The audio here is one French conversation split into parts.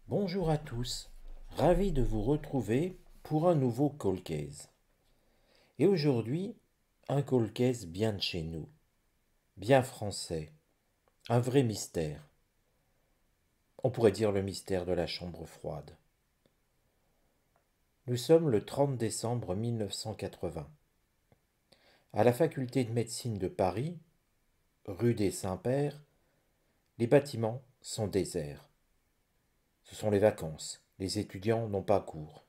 Bonjour à tous, ravi de vous retrouver pour un nouveau Call Case. Et aujourd'hui, un Call Case bien de chez nous, bien français, un vrai mystère. On pourrait dire le mystère de la chambre froide. Nous sommes le 30 décembre 1980. À la faculté de médecine de Paris, rue des Saints-Pères, les bâtiments sont déserts. Ce sont les vacances, les étudiants n'ont pas cours.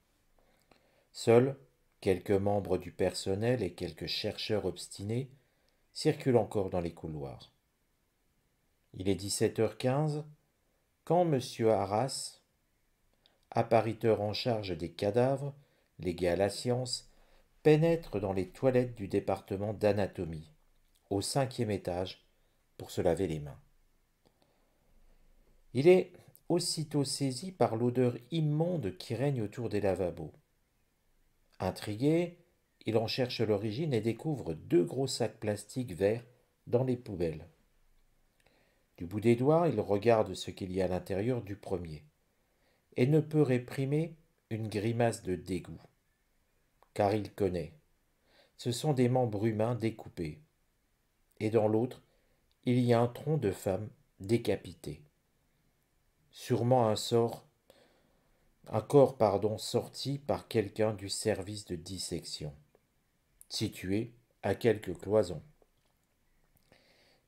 Seuls quelques membres du personnel et quelques chercheurs obstinés circulent encore dans les couloirs. Il est 17h15 quand M. Arras, appariteur en charge des cadavres, légué à la science, pénètre dans les toilettes du département d'anatomie, au 5e étage, pour se laver les mains. Il est aussitôt saisi par l'odeur immonde qui règne autour des lavabos. Intrigué, il en cherche l'origine et découvre 2 gros sacs plastiques verts dans les poubelles. Du bout des doigts, il regarde ce qu'il y a à l'intérieur du premier, et ne peut réprimer une grimace de dégoût, car il connaît. Ce sont des membres humains découpés, et dans l'autre, il y a un tronc de femme décapité. Sûrement un corps sorti par quelqu'un du service de dissection, situé à quelques cloisons.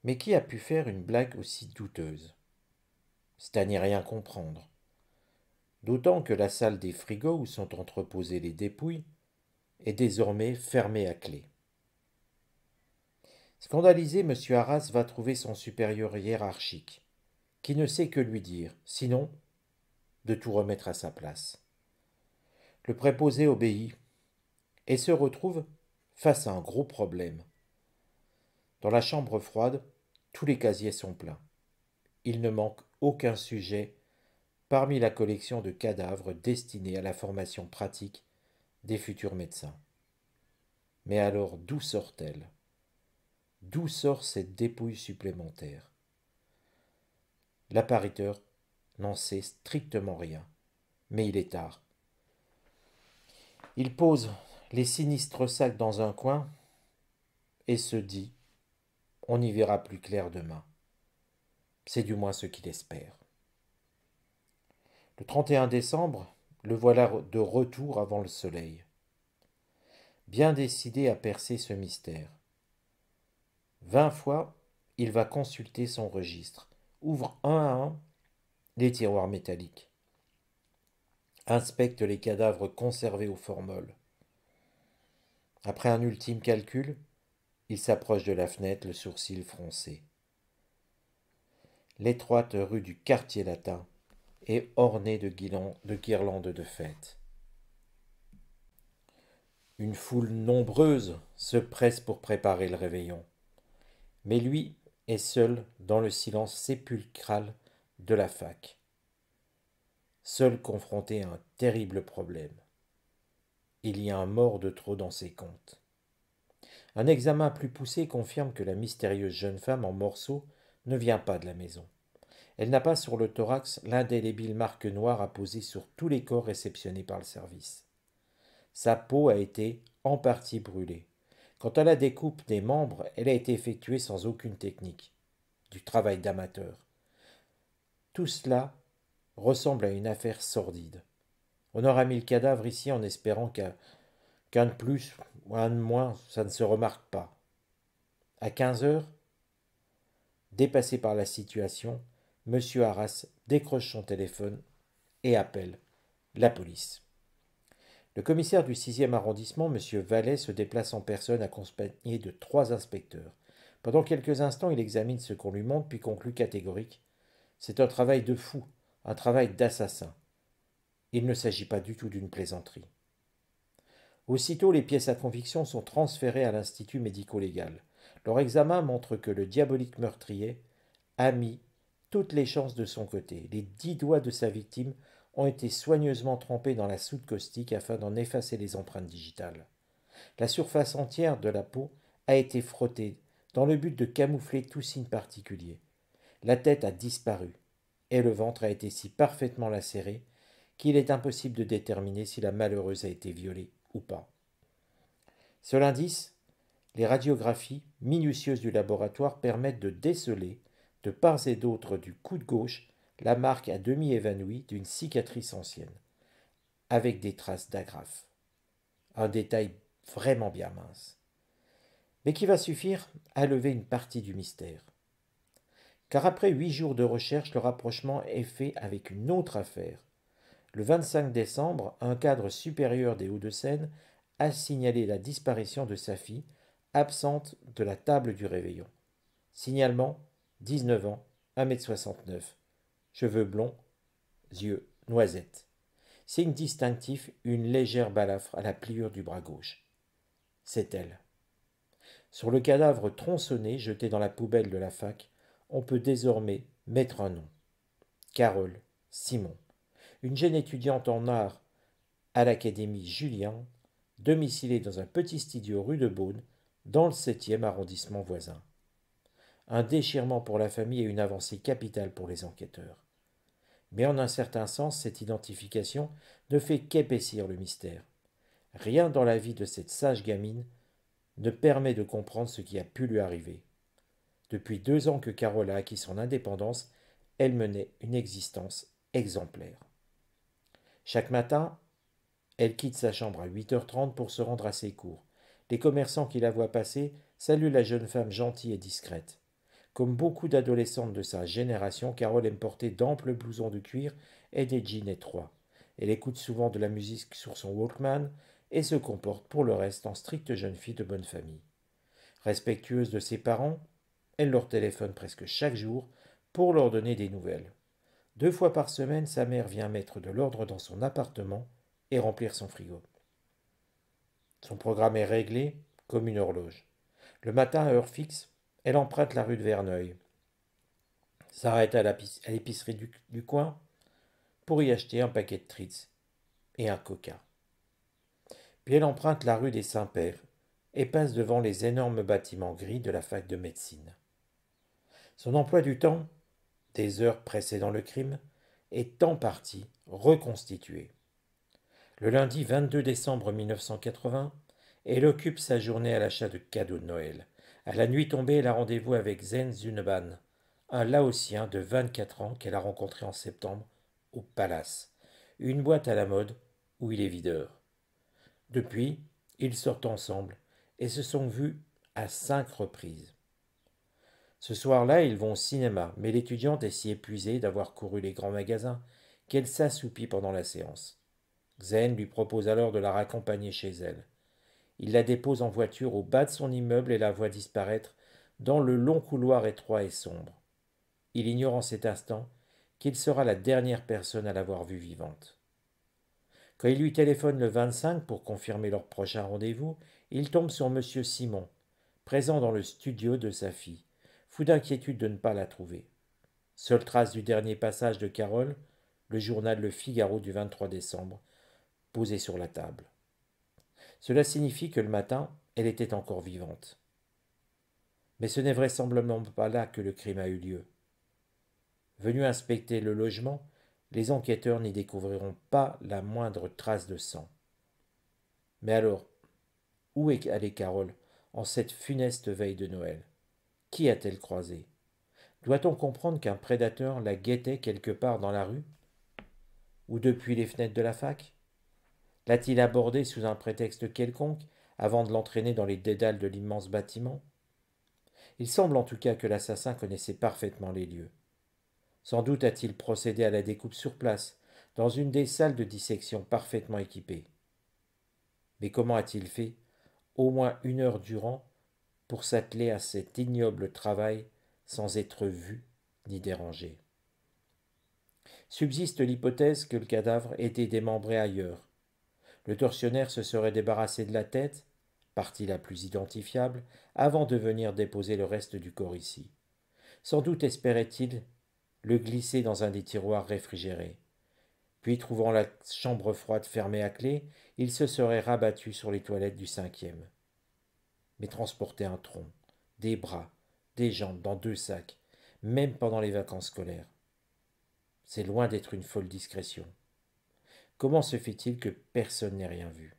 Mais qui a pu faire une blague aussi douteuse? C'est à n'y rien comprendre. D'autant que la salle des frigos où sont entreposées les dépouilles est désormais fermée à clé. Scandalisé, M. Arras va trouver son supérieur hiérarchique, qui ne sait que lui dire, sinon de tout remettre à sa place. Le préposé obéit et se retrouve face à un gros problème. Dans la chambre froide, tous les casiers sont pleins. Il ne manque aucun sujet parmi la collection de cadavres destinés à la formation pratique des futurs médecins. Mais alors, d'où sort-elle? D'où sort cette dépouille supplémentaire? L'appariteur n'en sait strictement rien, mais il est tard. Il pose les sinistres sacs dans un coin et se dit: on y verra plus clair demain. C'est du moins ce qu'il espère. Le 31 décembre, le voilà de retour avant le soleil, bien décidé à percer ce mystère. 20 fois, il va consulter son registre, ouvre un à un les tiroirs métalliques, inspecte les cadavres conservés au formol. Après un ultime calcul, il s'approche de la fenêtre, le sourcil froncé. L'étroite rue du Quartier Latin est ornée de guirlandes de fête. Une foule nombreuse se presse pour préparer le réveillon, mais lui est seul dans le silence sépulcral de la fac, seul confronté à un terrible problème. Il y a un mort de trop dans ses comptes. Un examen plus poussé confirme que la mystérieuse jeune femme en morceaux ne vient pas de la maison. Elle n'a pas sur le thorax l'indélébile marque noire apposée sur tous les corps réceptionnés par le service. Sa peau a été en partie brûlée. Quant à la découpe des membres, elle a été effectuée sans aucune technique. Du travail d'amateur. Tout cela ressemble à une affaire sordide. On aura mis le cadavre ici en espérant qu'un de plus ou un de moins, ça ne se remarque pas. À 15 heures, dépassé par la situation, M. Arras décroche son téléphone et appelle la police. Le commissaire du 6e arrondissement, M. Vallet, se déplace en personne accompagné de 3 inspecteurs. Pendant quelques instants, il examine ce qu'on lui montre, puis conclut catégorique: c'est un travail de fou, un travail d'assassin. Il ne s'agit pas du tout d'une plaisanterie. Aussitôt, les pièces à conviction sont transférées à l'Institut médico-légal. Leur examen montre que le diabolique meurtrier a mis toutes les chances de son côté. Les 10 doigts de sa victime ont été soigneusement trempés dans la soude caustique afin d'en effacer les empreintes digitales. La surface entière de la peau a été frottée dans le but de camoufler tout signe particulier. La tête a disparu, et le ventre a été si parfaitement lacéré qu'il est impossible de déterminer si la malheureuse a été violée ou pas. Seul indice, les radiographies minutieuses du laboratoire permettent de déceler, de part et d'autre du coude gauche, la marque à demi évanouie d'une cicatrice ancienne, avec des traces d'agrafe. Un détail vraiment bien mince, mais qui va suffire à lever une partie du mystère. Car après 8 jours de recherche, le rapprochement est fait avec une autre affaire. Le 25 décembre, un cadre supérieur des Hauts-de-Seine a signalé la disparition de sa fille, absente de la table du réveillon. Signalement, 19 ans, 1,69 m, cheveux blonds, yeux noisettes. Signe distinctif, une légère balafre à la pliure du bras gauche. C'est elle. Sur le cadavre tronçonné jeté dans la poubelle de la fac, on peut désormais mettre un nom. Carole Simon, une jeune étudiante en art à l'Académie Julian, domiciliée dans un petit studio rue de Beaune, dans le 7e arrondissement voisin. Un déchirement pour la famille et une avancée capitale pour les enquêteurs. Mais en un certain sens, cette identification ne fait qu'épaissir le mystère. Rien dans la vie de cette sage gamine ne permet de comprendre ce qui a pu lui arriver. Depuis 2 ans que Carole a acquis son indépendance, elle menait une existence exemplaire. Chaque matin, elle quitte sa chambre à 8h30 pour se rendre à ses cours. Les commerçants qui la voient passer saluent la jeune femme gentille et discrète. Comme beaucoup d'adolescentes de sa génération, Carole aime porter d'amples blousons de cuir et des jeans étroits. Elle écoute souvent de la musique sur son Walkman et se comporte pour le reste en stricte jeune fille de bonne famille. Respectueuse de ses parents, elle leur téléphone presque chaque jour pour leur donner des nouvelles. 2 fois par semaine, sa mère vient mettre de l'ordre dans son appartement et remplir son frigo. Son programme est réglé comme une horloge. Le matin, à heure fixe, elle emprunte la rue de Verneuil, s'arrête à l'épicerie du coin pour y acheter un paquet de Tritz et un coca. Puis elle emprunte la rue des Saints-Pères et passe devant les énormes bâtiments gris de la fac de médecine. Son emploi du temps, des heures précédant le crime, est en partie reconstitué. Le lundi 22 décembre 1980, elle occupe sa journée à l'achat de cadeaux de Noël. À la nuit tombée, elle a rendez-vous avec Zen Zuneban, un Laotien de 24 ans qu'elle a rencontré en septembre au Palace, une boîte à la mode où il est videur. Depuis, ils sortent ensemble et se sont vus à 5 reprises. Ce soir-là, ils vont au cinéma, mais l'étudiante est si épuisée d'avoir couru les grands magasins qu'elle s'assoupit pendant la séance. Xen lui propose alors de la raccompagner chez elle. Il la dépose en voiture au bas de son immeuble et la voit disparaître dans le long couloir étroit et sombre. Il ignore en cet instant qu'il sera la dernière personne à l'avoir vue vivante. Quand il lui téléphone le 25 pour confirmer leur prochain rendez-vous, il tombe sur M. Simon, présent dans le studio de sa fille, fou d'inquiétude de ne pas la trouver. Seule trace du dernier passage de Carole, le journal Le Figaro du 23 décembre, posé sur la table. Cela signifie que le matin, elle était encore vivante. Mais ce n'est vraisemblablement pas là que le crime a eu lieu. Venus inspecter le logement, les enquêteurs n'y découvriront pas la moindre trace de sang. Mais alors, où est allée Carole en cette funeste veille de Noël? Qui a-t-elle croisé? Doit-on comprendre qu'un prédateur la guettait quelque part dans la rue? Ou depuis les fenêtres de la fac? L'a-t-il abordée sous un prétexte quelconque avant de l'entraîner dans les dédales de l'immense bâtiment? Il semble en tout cas que l'assassin connaissait parfaitement les lieux. Sans doute a-t-il procédé à la découpe sur place, dans une des salles de dissection parfaitement équipées. Mais comment a-t-il fait, au moins 1 heure durant, pour s'atteler à cet ignoble travail sans être vu ni dérangé? Subsiste l'hypothèse que le cadavre ait été démembré ailleurs. Le tortionnaire se serait débarrassé de la tête, partie la plus identifiable, avant de venir déposer le reste du corps ici. Sans doute espérait-il le glisser dans un des tiroirs réfrigérés. Puis, trouvant la chambre froide fermée à clé, il se serait rabattu sur les toilettes du 5e. Mais transporter un tronc, des bras, des jambes dans 2 sacs, même pendant les vacances scolaires. C'est loin d'être une folle discrétion. Comment se fait-il que personne n'ait rien vu?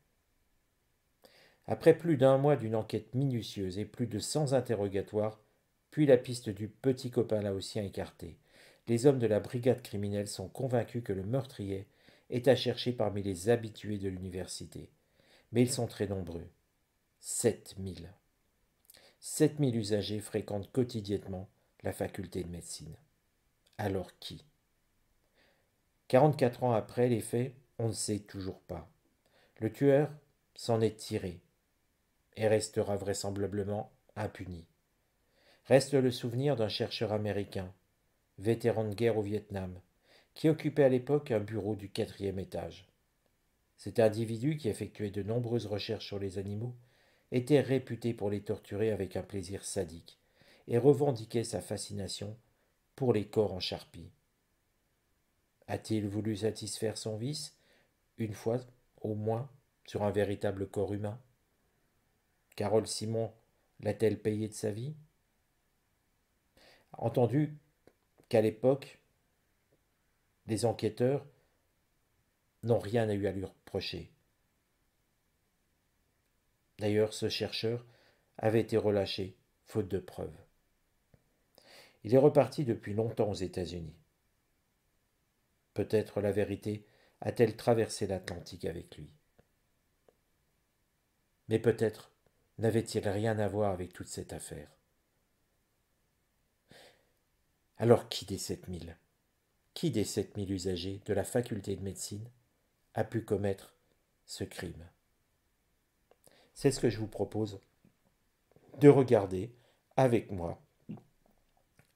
Après plus d'un mois d'une enquête minutieuse et plus de 100 interrogatoires, puis la piste du petit copain laotien écartée, les hommes de la brigade criminelle sont convaincus que le meurtrier est à chercher parmi les habitués de l'université. Mais ils sont très nombreux. 7000. 7000 usagers fréquentent quotidiennement la faculté de médecine. Alors qui? 44 ans après les faits, on ne sait toujours pas. Le tueur s'en est tiré et restera vraisemblablement impuni. Reste le souvenir d'un chercheur américain, vétéran de guerre au Vietnam, qui occupait à l'époque un bureau du 4e étage. Cet individu, qui effectuait de nombreuses recherches sur les animaux, était réputé pour les torturer avec un plaisir sadique et revendiquait sa fascination pour les corps en charpie. A-t-il voulu satisfaire son vice, une fois au moins, sur un véritable corps humain? Carole Simon l'a-t-elle payé de sa vie? Entendu qu'à l'époque, les enquêteurs n'ont rien eu à lui reprocher. D'ailleurs, ce chercheur avait été relâché, faute de preuves. Il est reparti depuis longtemps aux États-Unis. Peut-être la vérité a-t-elle traversé l'Atlantique avec lui. Mais peut-être n'avait-il rien à voir avec toute cette affaire. Alors qui des 7000? Qui des 7000 usagers de la faculté de médecine a pu commettre ce crime? C'est ce que je vous propose de regarder avec moi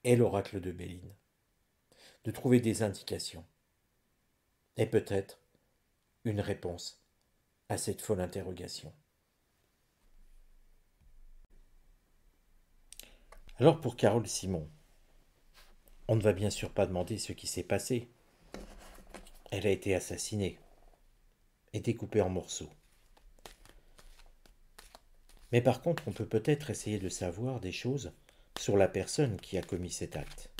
et l'oracle de Béline, de trouver des indications et peut-être une réponse à cette folle interrogation. Alors pour Carole Simon, on ne va bien sûr pas demander ce qui s'est passé. Elle a été assassinée et découpée en morceaux. Mais par contre, on peut peut-être essayer de savoir des choses sur la personne qui a commis cet acte.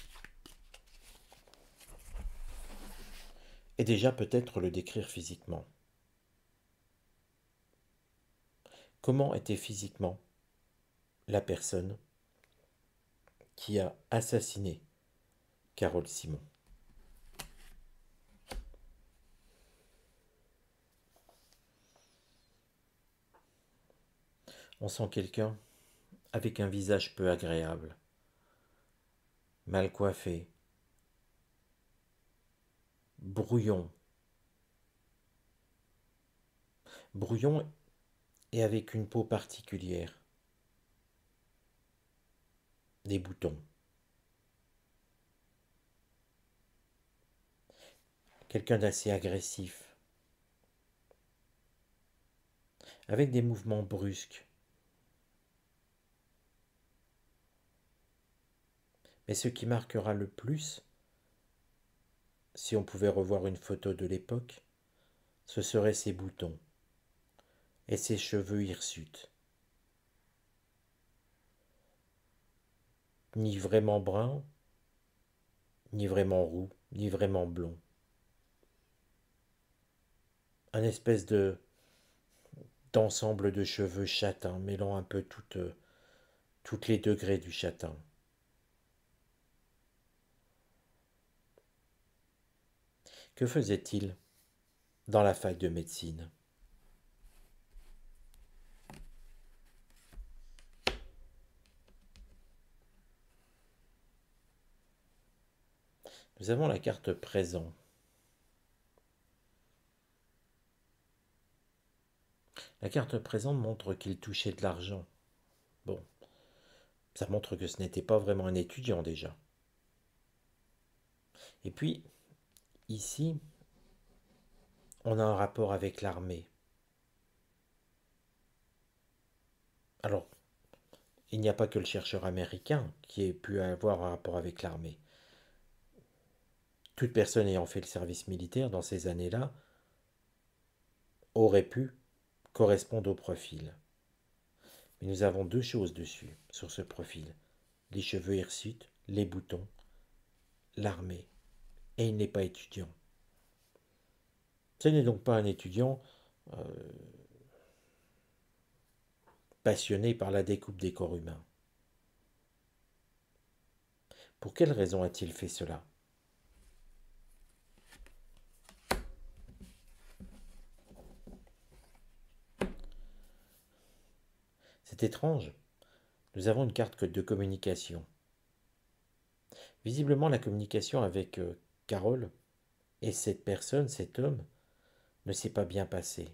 Et déjà peut-être le décrire physiquement. Comment était physiquement la personne qui a assassiné Carole Simon? On sent quelqu'un avec un visage peu agréable, mal coiffé, brouillon. Brouillon et avec une peau particulière, des boutons. Quelqu'un d'assez agressif, avec des mouvements brusques. Mais ce qui marquera le plus, si on pouvait revoir une photo de l'époque, ce seraient ses boutons et ses cheveux hirsutes. Ni vraiment brun, ni vraiment roux, ni vraiment blond. Un espèce d'ensemble de cheveux châtains, mêlant un peu toutes les degrés du châtain. Que faisait-il dans la fac de médecine? Nous avons la carte présent. La carte présente montre qu'il touchait de l'argent. Bon, ça montre que ce n'était pas vraiment un étudiant déjà. Et puis, ici, on a un rapport avec l'armée. Alors, il n'y a pas que le chercheur américain qui ait pu avoir un rapport avec l'armée. Toute personne ayant fait le service militaire dans ces années-là aurait pu correspondre au profil. Mais nous avons deux choses dessus, sur ce profil. Les cheveux hirsutes, les boutons, l'armée. et il n'est pas étudiant. Ce n'est donc pas un étudiant euh, passionné par la découpe des corps humains. Pour quelle raison a-t-il fait cela? C'est étrange. Nous avons une carte de communication. Visiblement, la communication avec Carole et cette personne, cet homme, ne s'est pas bien passée.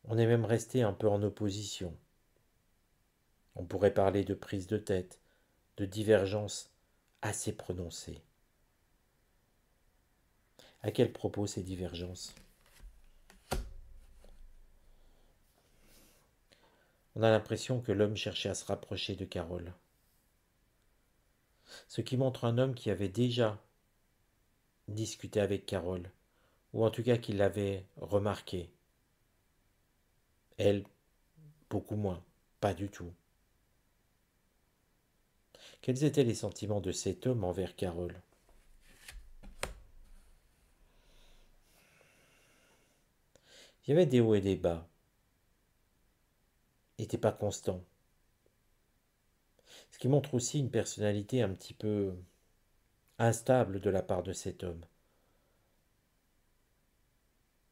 On est même resté un peu en opposition. On pourrait parler de prise de tête, de divergence assez prononcée. À quel propos ces divergences? On a l'impression que l'homme cherchait à se rapprocher de Carole. Ce qui montre un homme qui avait déjà discuté avec Carole, ou en tout cas qui l'avait remarqué. Elle, beaucoup moins, pas du tout. Quels étaient les sentiments de cet homme envers Carole? Il y avait des hauts et des bas. Il n'était pas constant. Ce qui montre aussi une personnalité un petit peu instable de la part de cet homme.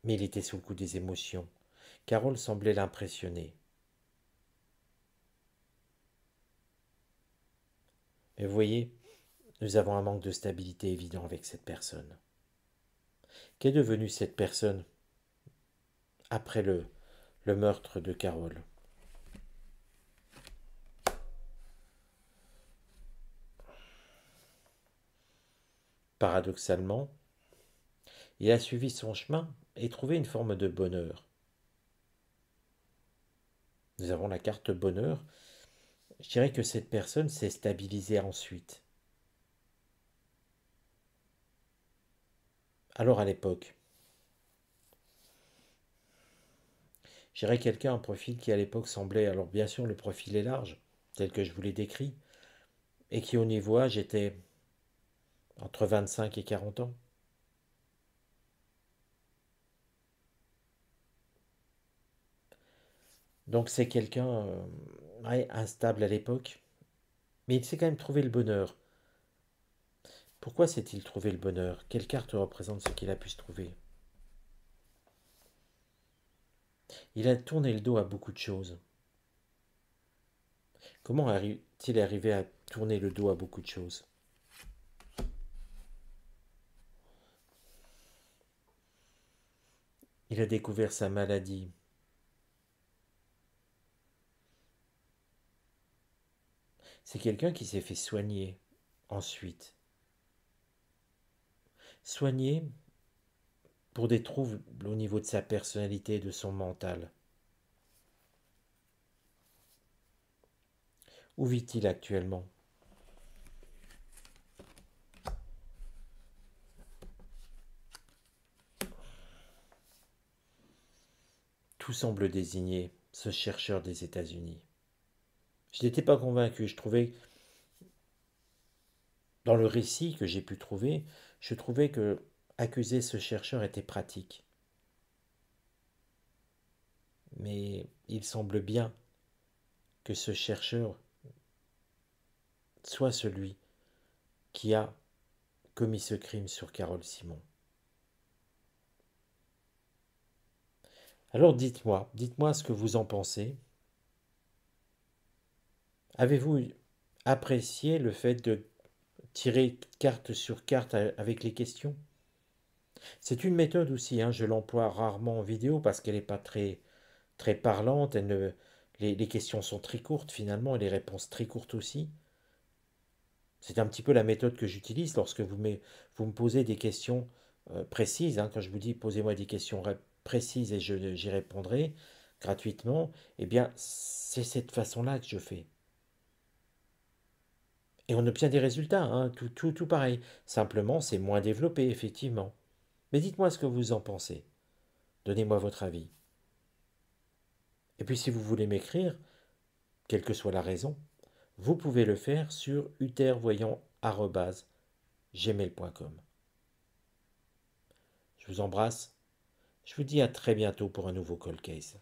Mais il était sous le coup des émotions. Carole semblait l'impressionner. Mais vous voyez, nous avons un manque de stabilité évident avec cette personne. Qu'est devenue cette personne après le meurtre de Carole? Paradoxalement, il a suivi son chemin et trouvé une forme de bonheur. Nous avons la carte bonheur. Je dirais que cette personne s'est stabilisée ensuite. Alors à l'époque, je dirais quelqu'un, un profil qui à l'époque semblait, alors bien sûr le profil est large, tel que je vous l'ai décrit, et qui au niveau âge était entre 25 et 40 ans. Donc c'est quelqu'un ouais, instable à l'époque, mais il s'est quand même trouvé le bonheur. Pourquoi s'est-il trouvé le bonheur? Quelle carte représente ce qu'il a pu se trouver? Il a tourné le dos à beaucoup de choses. Comment est-il arrivé à tourner le dos à beaucoup de choses? Il a découvert sa maladie. C'est quelqu'un qui s'est fait soigner ensuite. Soigner pour des troubles au niveau de sa personnalité et de son mental. Où vit-il actuellement? Tout semble désigner ce chercheur des États-Unis. Je n'étais pas convaincu, je trouvais, dans le récit que j'ai pu trouver, je trouvais que accuser ce chercheur était pratique. Mais il semble bien que ce chercheur soit celui qui a commis ce crime sur Carole Simon. Alors dites-moi ce que vous en pensez. Avez-vous apprécié le fait de tirer carte sur carte avec les questions? C'est une méthode aussi, hein, je l'emploie rarement en vidéo parce qu'elle n'est pas très parlante, les questions sont très courtes finalement et les réponses très courtes aussi. C'est un petit peu la méthode que j'utilise lorsque vous me posez des questions précises, hein, quand je vous dis posez-moi des questions précises et j'y répondrai gratuitement, eh bien c'est cette façon-là que je fais. Et on obtient des résultats, hein, tout pareil. Simplement, c'est moins développé, effectivement. Mais dites-moi ce que vous en pensez. Donnez-moi votre avis. Et puis si vous voulez m'écrire, quelle que soit la raison, vous pouvez le faire sur utervoyant@gmail.com. Je vous embrasse. Je vous dis à très bientôt pour un nouveau Cold Case.